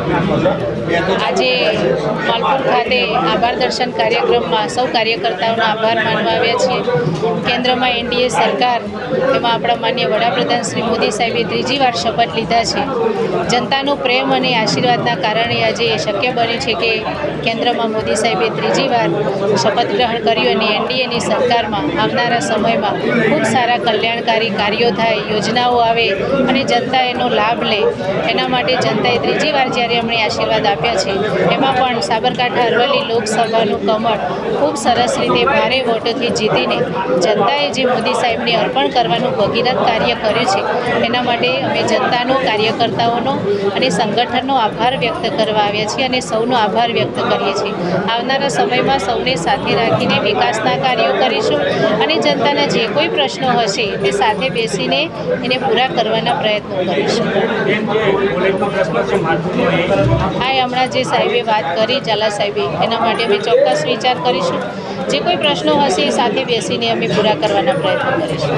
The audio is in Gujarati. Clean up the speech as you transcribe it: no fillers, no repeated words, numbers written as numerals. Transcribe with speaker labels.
Speaker 1: આજે માલપુર ખાતે આભાર દર્શન કાર્યક્રમમાં સૌ કાર્યકર્તાઓનો આભાર માનવા આવ્યા છીએ। કેન્દ્રમાં એનડીએ સરકાર, એમાં આપણા માન્ય વડાપ્રધાન શ્રી મોદી સાહેબે ત્રીજી વાર શપથ લીધા છે। જનતાનો પ્રેમ અને આશીર્વાદના કારણે આજે શક્ય બન્યું છે કે કેન્દ્રમાં મોદી સાહેબે ત્રીજી વાર શપથ ગ્રહણ કર્યું અને એનડીએની સરકારમાં આવનારા સમયમાં ખૂબ સારા કલ્યાણકારી કાર્યો થાય, યોજનાઓ આવે અને જનતા એનો લાભ લે। એના માટે જનતાએ ત્રીજી વાર જ્યારે અમને આશીર્વાદ આપ્યા છે, એમાં પણ સાબરકાંઠા અરવલ્લી લોકસભાનું કમળ ખૂબ સરસ રીતે ભારે વોટોથી જીતીને જનતાએ જે મોદી સાહેબને અર્પણ કરવાનું ભગીરથ કાર્ય કર્યું છે, એના માટે અમે જનતાનો, કાર્યકર્તાઓનો અને સંગઠનનો આભાર વ્યક્ત કરવા આવ્યા છીએ અને સૌનો આભાર વ્યક્ત કરીએ છીએ। આવનારા સમયમાં સૌને સાથે રાખીને વિકાસના કાર્યો કરીશું અને જનતાના જે કોઈ પ્રશ્નો હશે તે સાથે બેસીને એને પૂરા કરવાના પ્રયત્નો કરીશું। હા, હમણાં જે સાહેબે વાત કરી, ઝાલા સાહેબે, એના માટે અમે ચોક્કસ વિચાર કરીશું। જે કોઈ પ્રશ્નો હશે એ સાથે બેસીને અમે પૂરા કરવાના પ્રયત્નો કરીશું।